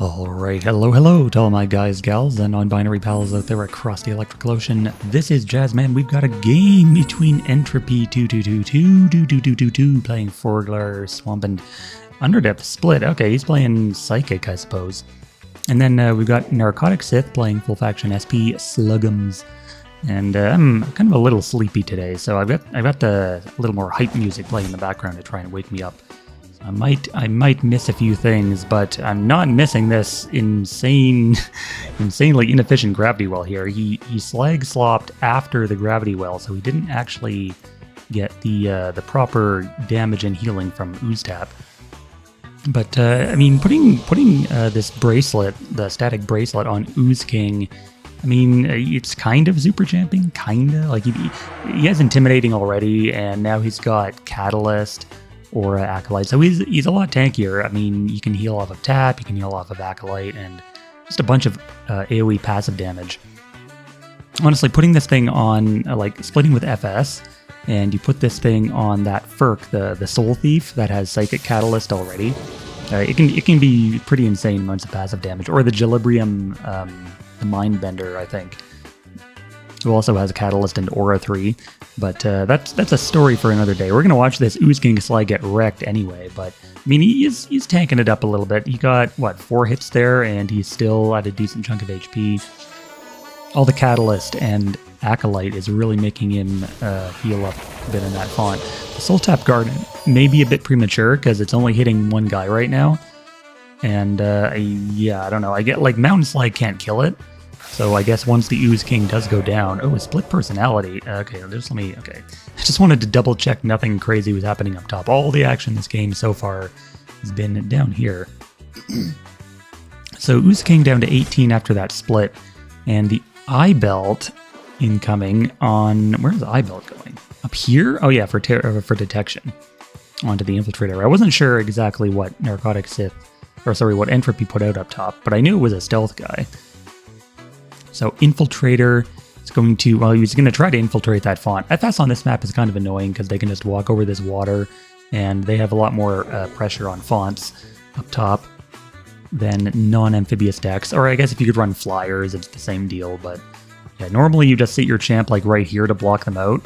Alright, hello to all my guys, gals, and non-binary pals out there across the electrical ocean. This is Jazzman. We've got a game between entropy222 playing Forglar, Swamp, and Underdepth Split. Okay, he's playing Psychic, I suppose. And then we've got NarkotikSith playing Full Faction SP Sluggums. And I'm kind of a little sleepy today, so I've got a little more hype music playing in the background to try and wake me up. I might miss a few things, but I'm not missing this insanely inefficient gravity well here. He slag slopped after the gravity well, so he didn't actually get the proper damage and healing from Ooze tap. But I mean, putting this bracelet, the static bracelet, on Ooze King, I mean, it's kind of super champing, kinda. Like he has intimidating already, and now he's got catalyst or acolyte, so he's a lot tankier. I mean, you can heal off of tap, you can heal off of acolyte, and just a bunch of AoE passive damage. Honestly, putting this thing on, like splitting with FS, and you put this thing on that Furk, the Soul Thief that has Psychic Catalyst already, it can be pretty insane amounts of passive damage. Or the Gilibrium, the Mindbender, I think, who also has a Catalyst and Aura 3. But that's a story for another day. We're going to watch this Ooze King Sly get wrecked anyway, but I mean, he's tanking it up a little bit. He got, what, 4 hits there, and he's still at a decent chunk of HP. All the Catalyst and Acolyte is really making him heal up a bit in that font. The Soul Tap Guard may be a bit premature, because it's only hitting one guy right now. And yeah, I don't know. I get, like, Mountain Slide can't kill it. So I guess once the Ooze King does go down... Oh, a split personality. Okay, just let me... Okay. I just wanted to double check nothing crazy was happening up top. All the action in this game so far has been down here. So Ooze King down to 18 after that split. And the eye belt incoming on... Where's the eye belt going? Up here? Oh yeah, for detection. Onto the Infiltrator. I wasn't sure exactly what NarkotikSith... Or sorry, what Entropy put out up top, but I knew it was a stealth guy. So Infiltrator is going to, well, he's going to try to infiltrate that font. FS on this map is kind of annoying because they can just walk over this water, and they have a lot more pressure on fonts up top than non-amphibious decks. Or I guess if you could run flyers, it's the same deal. But yeah, normally you just sit your champ like right here to block them out,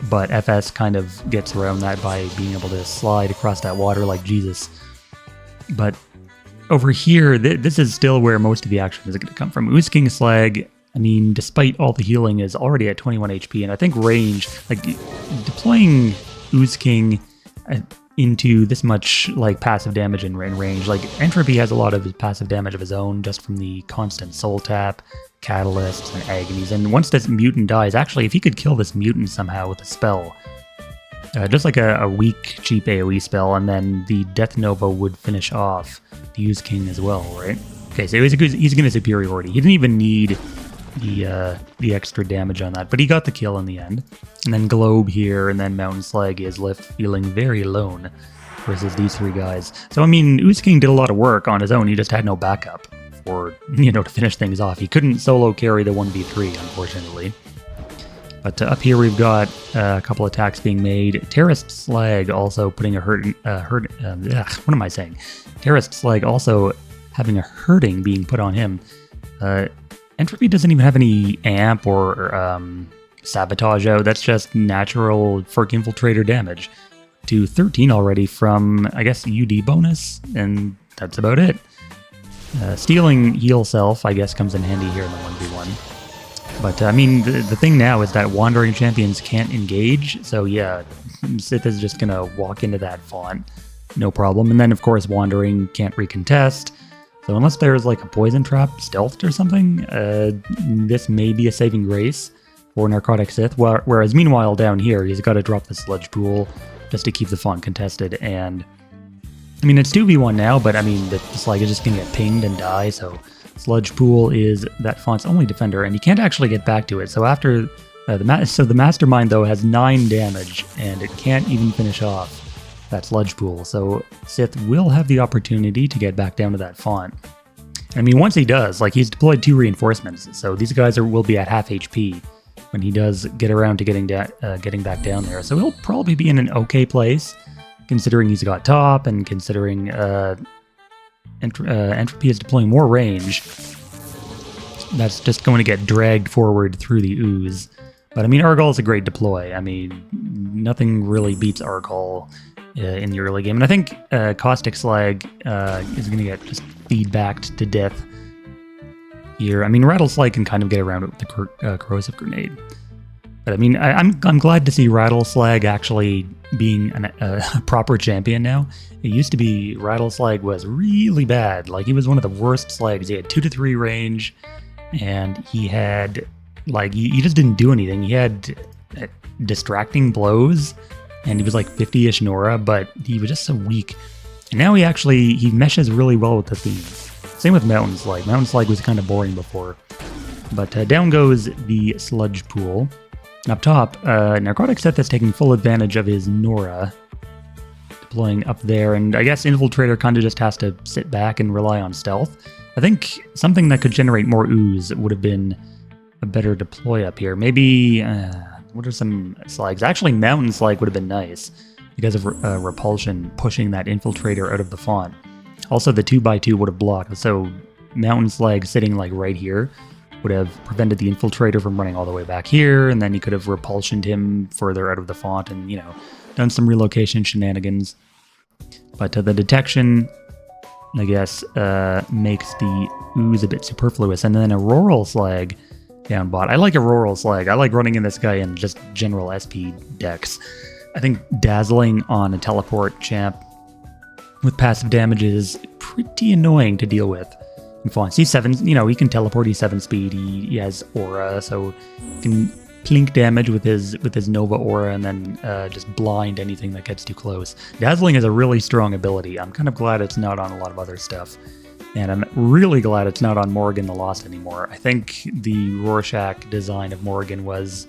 but FS kind of gets around that by being able to slide across that water like Jesus. But over here, this is still where most of the action is going to come from. Ooze King Slag, I mean, despite all the healing, is already at 21 HP, and I think range, like, deploying Ooze King into this much, like, passive damage in range, like, Entropy has a lot of passive damage of his own just from the constant Soul Tap, Catalysts, and Agonies, and once this Mutant dies, actually, if he could kill this Mutant somehow with a spell, just like a weak, cheap AoE spell, and then the Death Nova would finish off the Ooze King as well, right? Okay, so he's going to superiority. He didn't even need the extra damage on that, but he got the kill in the end. And then Globe here, and then Mountain Slag is left feeling very alone versus these 3 guys. So, I mean, Ooze King did a lot of work on his own. He just had no backup for, to finish things off. He couldn't solo carry the 1v3, unfortunately. But up here we've got a couple attacks being made. Terrorist Slag also putting a what am I saying? Terrorist Slag also having a hurting being put on him. Entropy doesn't even have any amp or sabotage out. That's just natural Furk Infiltrator damage. To 13 already from, I guess, UD bonus, and that's about it. Stealing Heal Self, I guess, comes in handy here in the 1v1. But, I mean, the thing now is that Wandering Champions can't engage, so yeah, Sith is just going to walk into that font, no problem. And then, of course, Wandering can't recontest, so unless there's, like, a Poison Trap stealthed or something, this may be a saving grace for NarkotikSith, whereas meanwhile down here, he's got to drop the Sludge Pool just to keep the font contested, and, I mean, it's 2v1 now, but, I mean, the Slag is just going to get pinged and die, so... Sludge Pool is that font's only defender, and you can't actually get back to it. So after the Mastermind though has 9 damage, and it can't even finish off that Sludge Pool. So Sith will have the opportunity to get back down to that font. I mean, once he does, like, he's deployed 2 reinforcements, so these guys will be at half HP when he does get around to getting back down there. So he'll probably be in an okay place, considering he's got top and considering Entropy is deploying more range. That's just going to get dragged forward through the Ooze. But I mean, Argol is a great deploy. I mean, nothing really beats Argol in the early game. And I think Caustic Slag is going to get just feedbacked to death here. I mean, Rattle Slag can kind of get around it with the Corrosive Grenade. But I mean, I'm glad to see Rattle Slag actually being a proper champion now. It used to be Rattle Slag was really bad. Like, he was one of the worst Slags. He had 2 to 3 range, and he had, like, he just didn't do anything. He had distracting blows, and he was like 50-ish Nora, but he was just so weak. And now he meshes really well with the themes. Same with Mountain Slag. Mountain Slag was kind of boring before. But down goes the Sludge Pool. Up top, NarkotikSith is taking full advantage of his Nora, deploying up there, and I guess Infiltrator kind of just has to sit back and rely on stealth. I think something that could generate more Ooze would have been a better deploy up here. Maybe, what are some Slags? Actually, Mountain Slag would have been nice because of repulsion pushing that Infiltrator out of the font. Also, the 2x2 would have blocked, so Mountain Slag sitting like right here would have prevented the Infiltrator from running all the way back here, and then he could have repulsioned him further out of the font and, you know, done some relocation shenanigans. But the detection, I guess, makes the Ooze a bit superfluous. And then Auroral Slag down bot. I like Auroral Slag. I like running in this guy in just general SP decks. I think Dazzling on a teleport champ with passive damage is pretty annoying to deal with. He's 7, you know, he can teleport, he's 7 speed, he has aura, so he can plink damage with his Nova aura and then just blind anything that gets too close. Dazzling is a really strong ability. I'm kind of glad it's not on a lot of other stuff. And I'm really glad it's not on Morrigan the Lost anymore. I think the Rorschach design of Morrigan was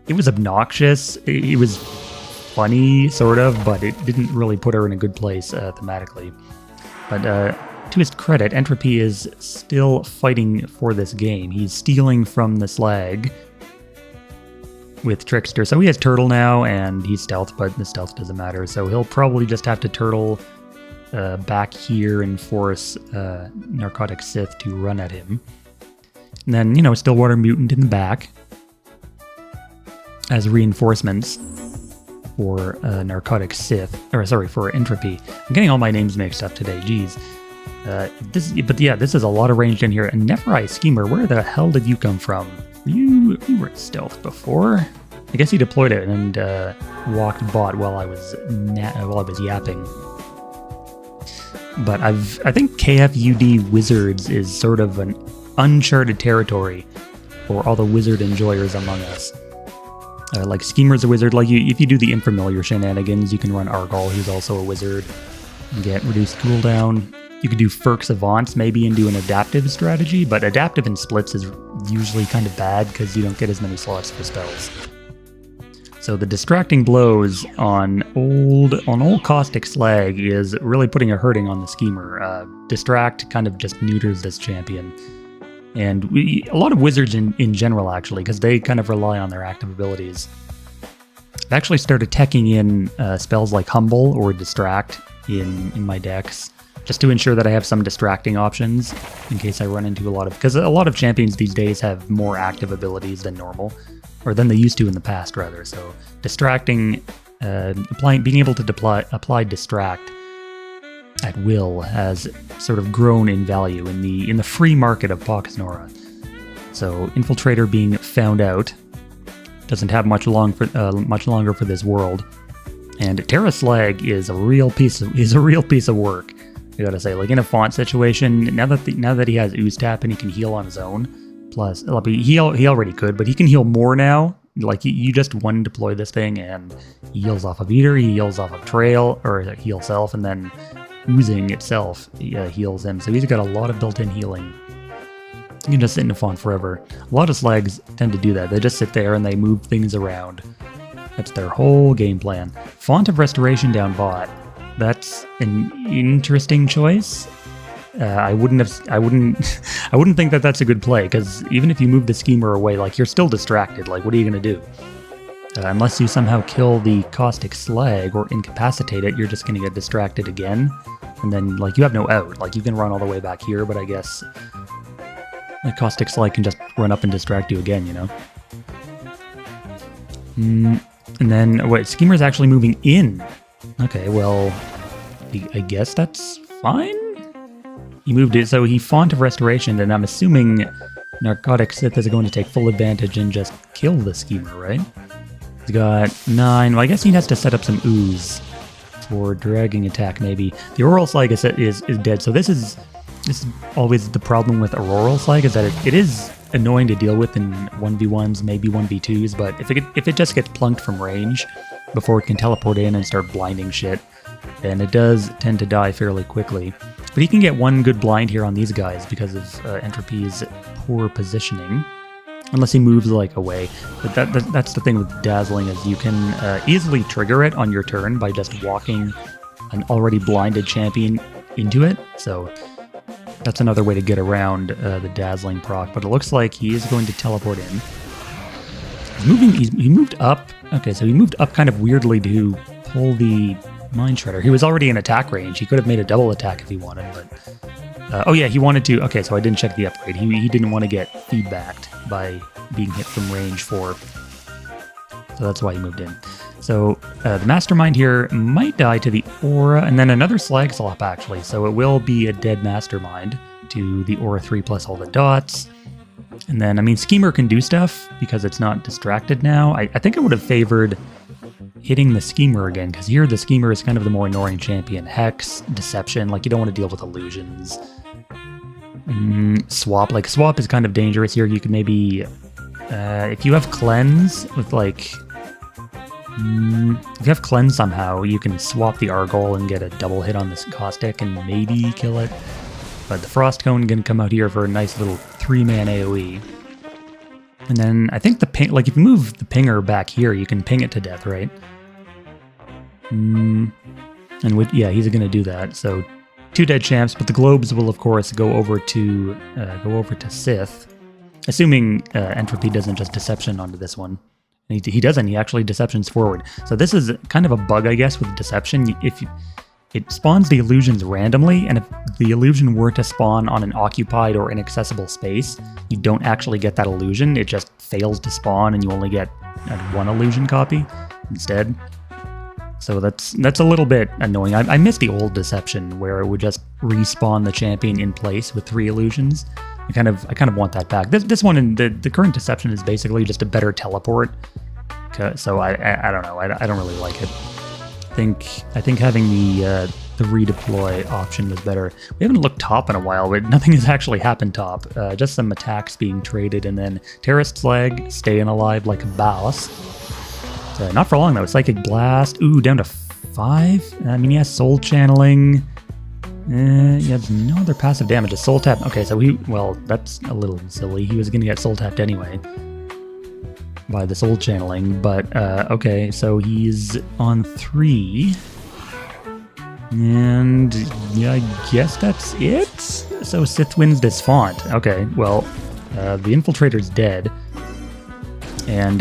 obnoxious. It was funny, sort of, but it didn't really put her in a good place thematically. But to his credit, Entropy is still fighting for this game. He's stealing from the Slag with Trickster. So he has Turtle now, and he's Stealth, but the Stealth doesn't matter. So he'll probably just have to Turtle back here and force NarkotikSith to run at him. And then, you know, Stillwater Mutant in the back as reinforcements for NarkotikSith, or sorry, for Entropy. I'm getting all my names mixed up today, geez. This is a lot of range in here. And Nephrite Schemer, where the hell did you come from? You were Stealth before. I guess he deployed it and walked bot while I was yapping. But I think KFUD Wizards is sort of an uncharted territory for all the wizard enjoyers among us. Like Schemer's a wizard. Like if you do the Infamiliar shenanigans, you can run Argol, who's also a wizard, and get reduced cooldown. You could do Firks Avance maybe and do an adaptive strategy, but adaptive in splits is usually kind of bad because you don't get as many slots for spells. So the distracting blows on old Caustic Slag is really putting a hurting on the Schemer. Distract kind of just neuters this champion. And a lot of wizards in general, actually, because they kind of rely on their active abilities. I've actually started teching in spells like Humble or Distract in my decks, just to ensure that I have some distracting options in case I run into because a lot of champions these days have more active abilities than normal, or than they used to in the past, rather. So distracting, being able to apply distract at will has sort of grown in value in the free market of Pox Nora. So Infiltrator being found out doesn't have much longer for this world, and Terra Slag is a real piece of work. I gotta say, like in a font situation, now that he has Ooze Tap and he can heal on his own, plus he already could, but he can heal more now. Like you just one deploy this thing and he heals off of Eater, he heals off of Trail, or Heal Self, and then Oozing itself heals him. So he's got a lot of built-in healing. You can just sit in a font forever. A lot of Slags tend to do that. They just sit there and they move things around. That's their whole game plan. Font of Restoration down bot. That's an interesting choice. I wouldn't think that that's a good play, because even if you move the Schemer away, like, you're still distracted. Like, what are you gonna do? Unless you somehow kill the Caustic Slag or incapacitate it, you're just gonna get distracted again. And then, like, you have no out. Like, you can run all the way back here, but I guess the Caustic Slag can just run up and distract you again, you know? And then, wait, Schemer's actually moving in. Okay, well, I guess that's fine? He moved it, so he Font of Restoration, and I'm assuming NarkotikSith is going to take full advantage and just kill the Schemer, right? He's got 9. Well, I guess he has to set up some Ooze for dragging attack, maybe. The Auroral Slag is dead, so this is always the problem with Auroral Slag, is that it is annoying to deal with in 1v1s, maybe 1v2s, but if it just gets plunked from range before it can teleport in and start blinding shit, then it does tend to die fairly quickly. But he can get one good blind here on these guys because of Entropy's poor positioning, unless he moves like away. But that's the thing with Dazzling, is you can easily trigger it on your turn by just walking an already blinded champion into it, so that's another way to get around the Dazzling proc, but it looks like he is going to teleport in. He moved up. Okay, so he moved up kind of weirdly to pull the Mind Shredder. He was already in attack range. He could have made a double attack if he wanted, but... oh yeah, he wanted to... Okay, so I didn't check the upgrade. He didn't want to get feedbacked by being hit from range 4. So that's why he moved in. So the Mastermind here might die to the Aura, and then another Slag Slop, actually. So it will be a dead Mastermind to the Aura 3 plus all the dots. And then, I mean, Schemer can do stuff because it's not distracted now. I think I would have favored hitting the Schemer again, because here the Schemer is kind of the more annoying champion. Hex, Deception, like you don't want to deal with illusions. Swap, like Swap is kind of dangerous here. You can maybe, if you have Cleanse with like... if you have Cleanse somehow, you can swap the Argol and get a double hit on this Caustic and maybe kill it. But the Frost Cone can come out here for a nice little 3-man AoE. And then I think the ping, like if you move the pinger back here, you can ping it to death, right? And yeah, he's going to do that. So 2 dead champs, but the globes will of course go over to Sith, assuming Entropy doesn't just Deception onto this one. He doesn't. He actually Deceptions forward. So this is kind of a bug, I guess, with Deception. It spawns the illusions randomly, and if the illusion were to spawn on an occupied or inaccessible space, you don't actually get that illusion. It just fails to spawn, and you only get one illusion copy instead. So that's a little bit annoying. I miss the old Deception, where it would just respawn the champion in place with 3 illusions. I kind of want that back. This one in the current Deception is basically just a better teleport. So I don't know. I don't really like it. I think having the redeploy option was better. We haven't looked top in a while, but nothing has actually happened top. Just some attacks being traded, and then Terrorist Slag staying alive like a boss. So not for long though. Psychic Blast. Ooh, down to 5. I mean, he has Soul Channeling. He has no other passive damage. A Soul Tap. Okay, so well, that's a little silly. He was going to get Soul Tapped anyway by the Soul Channeling, but okay, so he's on 3. And yeah, I guess that's it? So Sith wins this Font. Okay, well, the Infiltrator's dead. And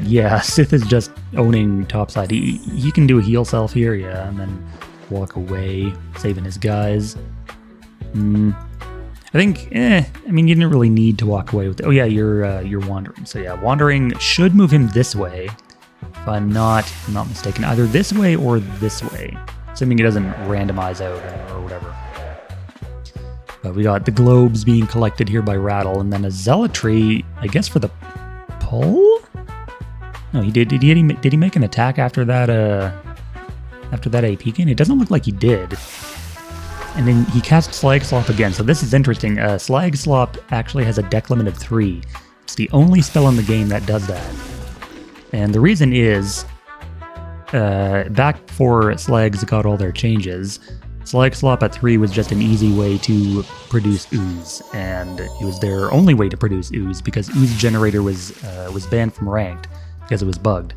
yeah, Sith is just owning topside. He can do a heal self here, yeah, and then walk away, saving his guys. I think, I mean, you didn't really need to walk away with it. Oh yeah, you're Wandering. So yeah, Wandering should move him this way, if I'm not mistaken. Either this way or this way, assuming it doesn't randomize out or whatever. But we got the globes being collected here by Rattle, and then a Zealotry, I guess, for the pull? No, he did. Did he make an attack after that AP gain? It doesn't look like he did. And then he cast Slag Slop again. So this is interesting. Slag Slop actually has a deck limit of 3. It's the only spell in the game that does that. And the reason is, back before Slags got all their changes, Slag Slop at 3 was just an easy way to produce Ooze. And it was their only way to produce Ooze, because Ooze Generator was banned from Ranked because it was bugged.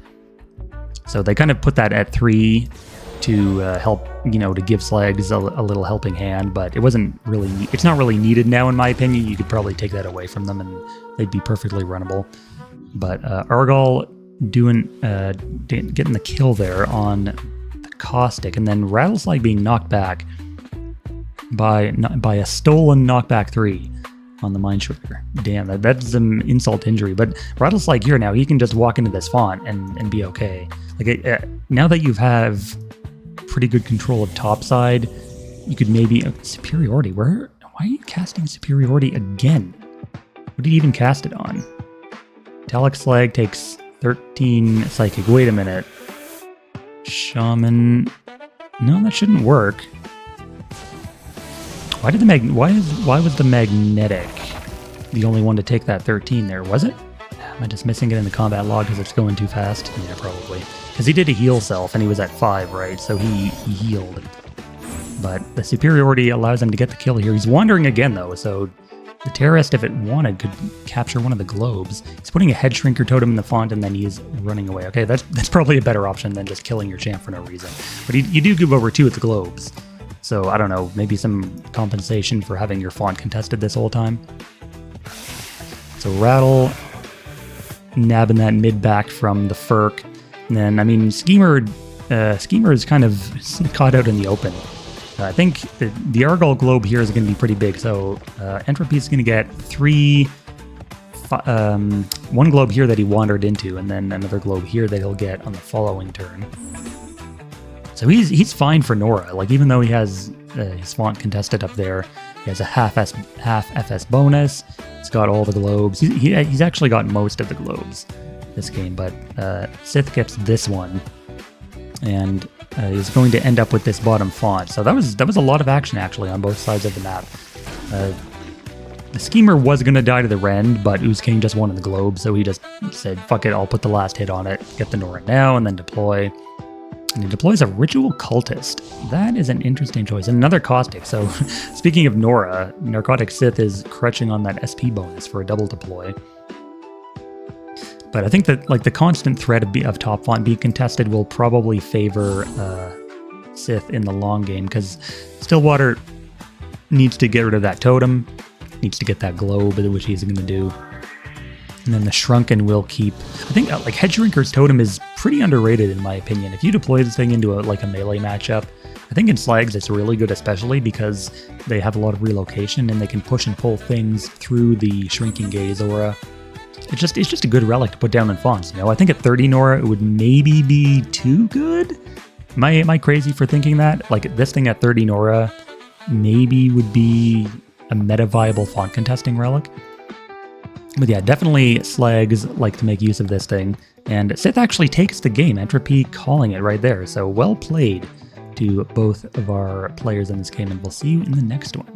So they kind of put that at 3 to help, to give Slags a little helping hand, but it's not really needed now, in my opinion. You could probably take that away from them and they'd be perfectly runnable. But Argol getting the kill there on the Caustic, and then Rattleslag being knocked back. by a stolen knockback 3 on the Mind Shredder. Damn, that's some insult to injury. But Rattle's like, here now, he can just walk into this font and be okay. Like now that you have pretty good control of topside, you could maybe superiority. Why are you casting superiority again? What did you even cast it on? Metallic Slag takes 13 psychic. Wait a minute. Shaman. No, that shouldn't work. Why was the magnetic the only one to take that 13 there? Was it? Am I just missing it in the combat log because it's going too fast? Yeah, probably. Because he did a heal self and he was at 5, right? So he healed. But the superiority allows him to get the kill here. He's wandering again though, so the terrorist, if it wanted, could capture one of the globes. He's putting a head shrinker totem in the font and then he's running away. Okay, that's probably a better option than just killing your champ for no reason. But you do give over 2 with the globes. So, I don't know, maybe some compensation for having your font contested this whole time. So, Rattle nabbing that mid back from the Furk. And then, I mean, Schemer is kind of caught out in the open. I think the Argyle globe here is going to be pretty big. So, Entropy is going to get 1 globe here that he wandered into, and then another globe here that he'll get on the following turn. So he's fine for Nora. Like, even though he has his font contested up there, he has a half FS bonus. He's got all the globes. He's actually got most of the globes this game, but Sith gets this one, and he's going to end up with this bottom font. So that was a lot of action actually on both sides of the map. The Schemer was going to die to the Rend, but Ooze King just wanted the globe, so he just said, fuck it, I'll put the last hit on it, get the Nora now, and then deploy. And he deploys a Ritual Cultist. That is an interesting choice. And another Caustic. So, speaking of Nora, NarkotikSith is crutching on that SP bonus for a double deploy. But I think that like the constant threat of top font being contested will probably favor Sith in the long game, because Stillwater needs to get rid of that totem, needs to get that globe, which he's going to do. And then the Shrunken will keep... I think like Head Shrinker's totem is pretty underrated in my opinion. If you deploy this thing into a melee matchup, I think in Slags it's really good, especially because they have a lot of relocation and they can push and pull things through the Shrinking Gaze aura. It's just a good relic to put down in fonts, you know? I think at 30 Nora it would maybe be too good? Am I crazy for thinking that? Like this thing at 30 Nora maybe would be a meta-viable font contesting relic? But yeah, definitely Slags like to make use of this thing, and Sith actually takes the game, Entropy calling it right there, so well played to both of our players in this game, and we'll see you in the next one.